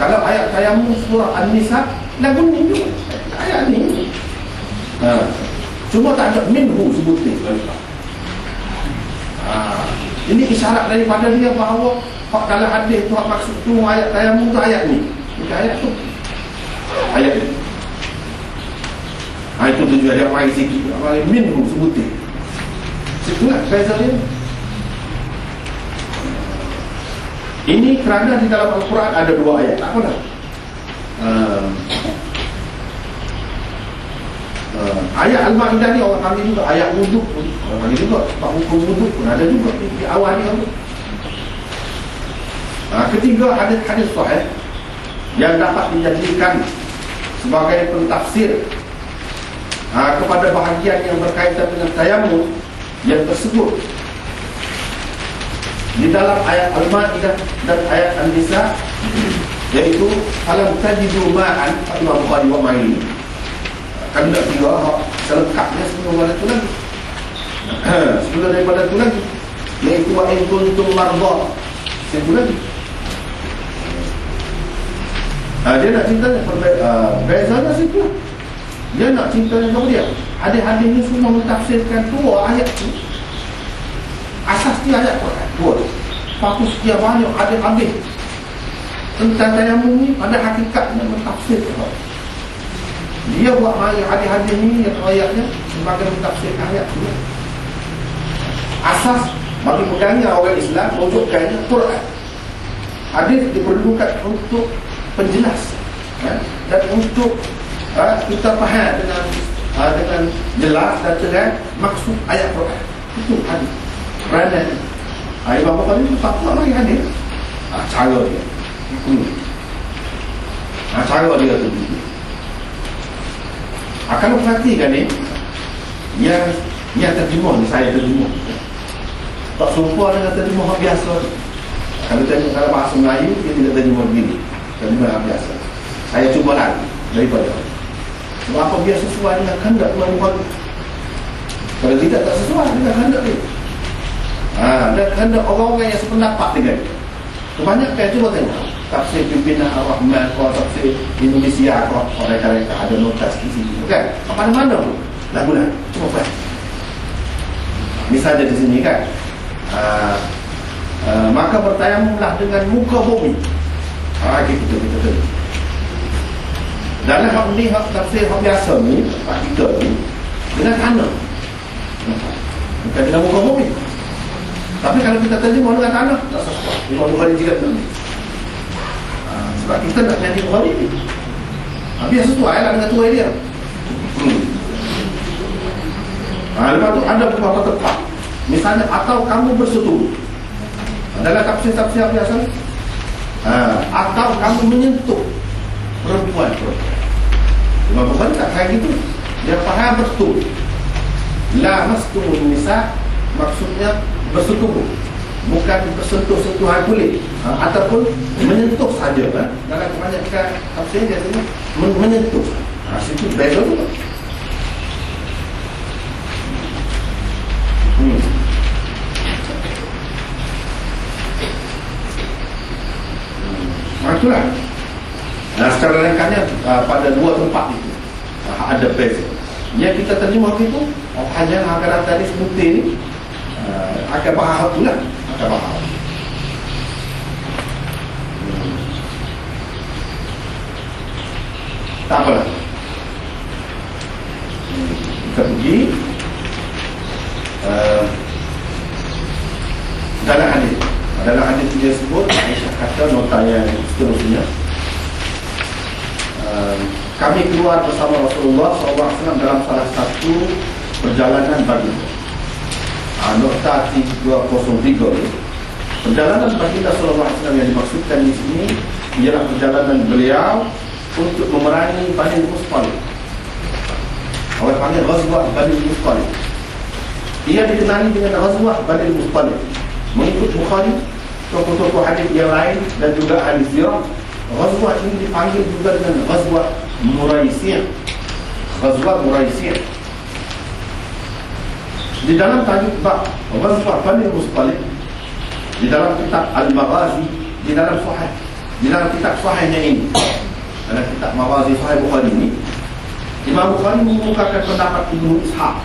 Kalau ayat tayamum surah An-Nisa lagu ni juga ayat ni. Cuma tak ada minhu sebut ni. Ini isyarat daripada dia bahawa dalam hadis tu maksud tu ayat tayamum tu ayat ni, bukan ayat tu. Ayat ni. Itu tujuan dia main sikit. Minhu sebut ni. Itulah beza dia. Ini kerana di dalam Al-Quran ada dua ayat. Tak apa dah. Ayat Al-Ma'idah ni orang panggil juga ayat wuduk pun. Orang panggil juga sebab hukum wuduk pun ada juga di awal ni. Ketiga, hadis-hadis sahih yang dapat dijadikan sebagai pentafsir kepada bahagian yang berkaitan dengan tayamum yang tersebut di dalam ayat Al-Ma'idah dan ayat An-Nisa, iaitu falam tajidu ma'an, Imam Bukhari wa Ma'in. Kan tak kira selengkapnya sebelum pada tu lagi. Sebelum daripada tu lagi, iaitu wa in kuntum marda. Itu lagi. Dia nak cerita bezanya situ. Dia nak cerita dengan dia. Hadis-hadis ni semua mentafsirkan dua ayat tu. Asas dia ayat Quran. Dua. Fokus dia banyak hadis-hadis tentang tayamum ni pada hakikatnya mentafsirkan. Dia buat mari hadis-hadis ni yang ayatnya sebagai mentafsirkan ayat tu. Asas bagi pegangnya orang Islam wujudkannya Quran. Hadis diperlukan untuk penjelas dan untuk kita faham dengan jelas dan terang maksud ayat Quran. Itu hadis. Kerana Imam Bukhari itu tak pernah lagi hadis. Cara dia. Cara dia tu. Kalau perhatikan ni, yang terjemah ni, saya terjemah tak serupa dengan terjemah biasa. Kalau tengok dalam bahasa Melayu, dia tidak terjemah begini, terjemah biasa. Saya cuba lagi daripada sebab apa biar sesuai dengan kehendak Imam Bukhari. Kalau tidak tak sesuai dengan kehendak dia, dan kehendak orang-orang yang sependapat dengan dia. Kebanyakan cuba tengok tafsir pimpinan Ar-Rahman atau tafsir Indonesia atau mereka ada notas di sini, kan? Mana-mana pun lagu-lagu, cuma buat. Misalnya di sini kan, maka bertayamumlah dengan muka bumi. Kita dalam hak ni, hak tafsir hak biasa ni, hak kita ni, dengan tanah, bukan dengan muka bumi. Tapi kalau kita terjemah dengan tanah, tak sesuai. Imam Bukhari juga betul. Sebab kita nak jadi Bukhari ni, biar sesuai lah dengan tuai dia. Lepas tu ada beberapa tempat, misalnya atau kamu bersetubuh. Dalam tafsir-tafsir biasa, atau kamu menyentuh perempuan. Imam Bukhari tak kayak gitu. Dia faham betul. La mastumun nisa maksudnya bersetubuh, bukan bersentuh-sentuhan kulit, ataupun menyentuh saja kan. Dalam kebanyakan tafsir dia tu menyentuh. Situ beza tu. Itulah. Secara ringkasnya pada dua tempat itu ada beza. Yang kita terjemah itu hanya akan tadi sebutin ni akan faham tu lah, akan faham. Tak apalah, kita pergi dalam hadis dia sebut, Aisyah kata nota yang seterusnya, kami keluar bersama Rasulullah SAW dalam salah satu perjalanan baginda. Nota 203 ni, perjalanan baginda SAW yang dimaksudkan di sini ialah perjalanan beliau untuk memerangi Bani Musthalib. Orang panggil Ghazwah Bani Musthalib. Ia dikenali dengan Ghazwah Bani Musthalib. Mengikut Bukhari, tokoh-tokoh hadis yang lain dan juga hadis sirah, Ghazwah ini dipanggil juga dengan Ghazwah Muraisiyah. Ghazwah Muraisiyah. Di dalam tajuk bab Ghazwah Bani Musthalib, di dalam kitab Al-Maghazi, di dalam Sahih Di dalam kitab Sahihnya ini, dalam kitab Maghazi Sahih Bukhari ini, Imam Bukhari mengemukakan pendapat Ibnu Ishaq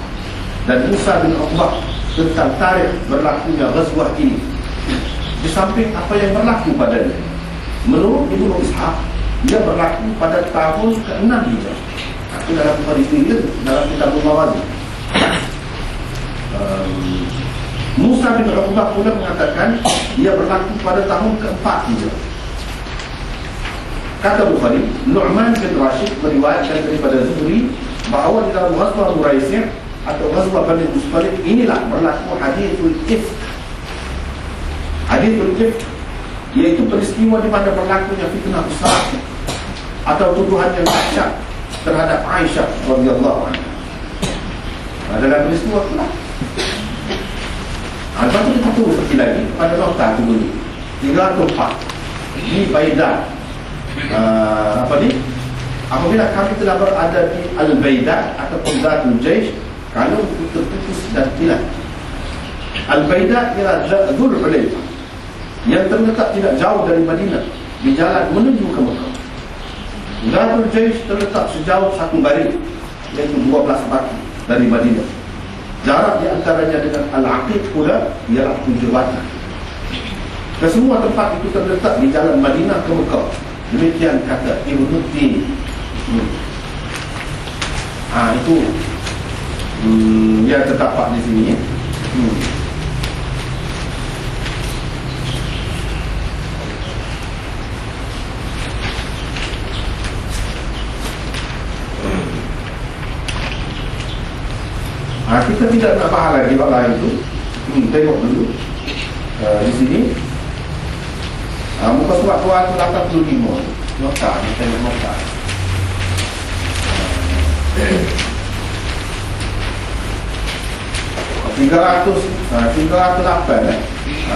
dan Musa bin Uqbah tentang tarikh berlakunya ghazwah ini, di samping apa yang berlaku padanya. Menurut Ibnu Ishaq, ia berlaku pada tahun ke-6 Hijrah. Itu dalam Bukhari itu, dalam kitab Maghazi. Musa bin Uqbah pula mengatakan ia berlaku pada tahun ke-4 Hijrah. Kata Bukhari, Nu'man bin Rashid meriwayatkan daripada Zuhri bahawa di dalam ghazwah Muraisy' atau ghazwah Bani Mustaliq inilah berlaku hadithul ifk. Hadithul ifk iaitu peristiwa di mana berlakunya fitnah besar atau tuduhan yang dahsyat terhadap Aisyah radhiyallahu anha. Adalah peristiwa itulah. Lepas itu kita tunggu sekali lagi pada nota itu dulu 304 di Baidah. Apabila kami telah berada di Al-Baidah ataupun Zatul Jaish, kalau terputus dan hilang. Al-Baidah ialah Dzul Hulaifah yang terletak tidak jauh dari Madinah, di jalan menuju ke Mekah. Zatul Jaish terletak sejauh 1 baris, iaitu 12 batu dari Madinah. Jarak di antaranya dengan Al-Aqiq pula ialah 7 batu. Kesemua tempat itu terletak di jalan Madinah ke Mekah. Demikian kata Ibnu Tin. Itu yang terdapat di sini. Kita tidak nak bahas lagi bab lain itu. Tengok dulu di sini. Muka surat 285. Nota, kita tengok nota. 308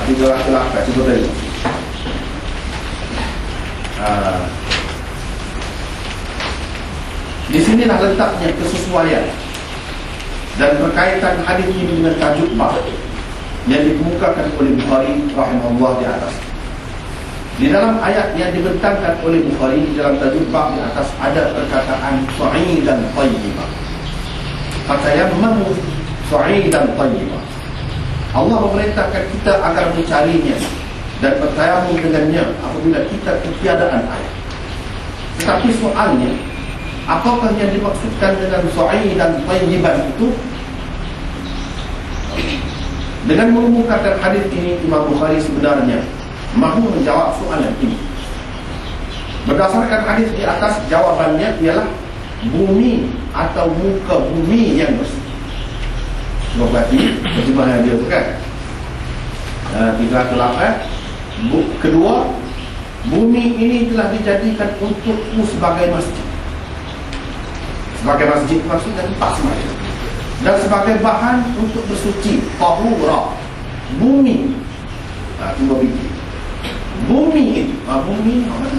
308 cuba tengok. Di sinilah letaknya kesesuaian dan berkaitan hadis ini dengan tajuk bab yang dikemukakan oleh Bukhari rahimahullah di atas. Di dalam ayat yang dibentangkan oleh Bukhari di dalam tajuk bab di atas ada perkataan sa'idan thayyibah. Fatayammamu sa'idan thayyibah. Allah memerintahkan kita agar mencarinya dan bertayamum dengannya apabila kita ketiadaan air. Tetapi soalnya, apakah yang dimaksudkan dengan sa'idan thayyiban itu? Dengan mengemukakan hadis ini, Imam Bukhari sebenarnya mahu menjawab soalan ini. Berdasarkan hadis di atas, jawabannya ialah bumi atau muka bumi yang bersih. Berarti terjemahan dia tu kan 308. Kedua, bumi ini telah dijadikan untukmu sebagai masjid. Sebagai masjid maksudnya tempat sembahyang, dan sebagai bahan untuk bersuci, tahura. Bumi, cuba fikir bumi itu, bumi apa tu?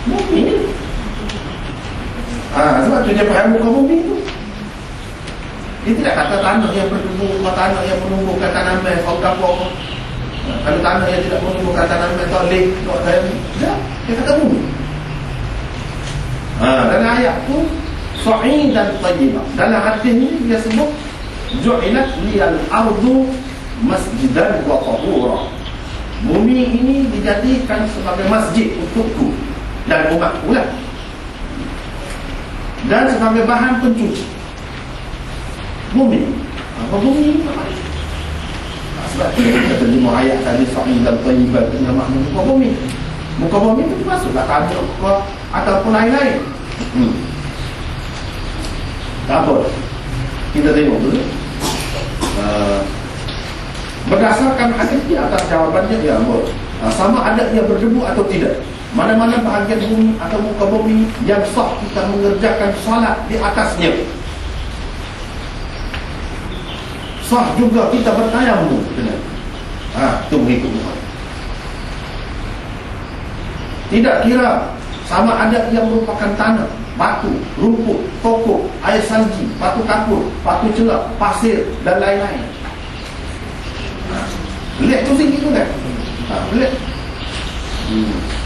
Bumi ni. Sebab tu dia faham muka bumi tu. Dia tidak kata tanah yang bertumbuh, tanah yang menumbuhkan tanaman, atau apa. Kalau tanah yang tidak menumbuhkan tanaman, atau lek, dia kata bumi. Dan ayat tu sa'idan thayyibah. Dalam hadis ini dia sebut ju'ilat liyal ardu masjidan wa tahura. Bumi ini dijadikan sebagai masjid untukku dan umatku lah, dan sebagai bahan pencuci. Bumi, apa bumi? Sebab kita terjemah ayat tadi sa'idan thayyibah dengan makna muka bumi. Muka bumi itu masuklah tanah ke ataupun lain-lain. Tak apa, kita tengok dulu. Berdasarkan hadis di atas, jawabannya dia sama ada ia berdebu atau tidak. Mana-mana bahagian bumi atau muka bumi yang sah kita mengerjakan salat di atasnya, sah juga kita bertayamum dengan. Itu mengikut Bukhari. Tidak kira sama ada yang merupakan tanah, batu, rumput, pokok, air salji, batu kapur, batu celak, pasir dan lain-lain. Lihat tu sini tu kan? Lihat. Hmm.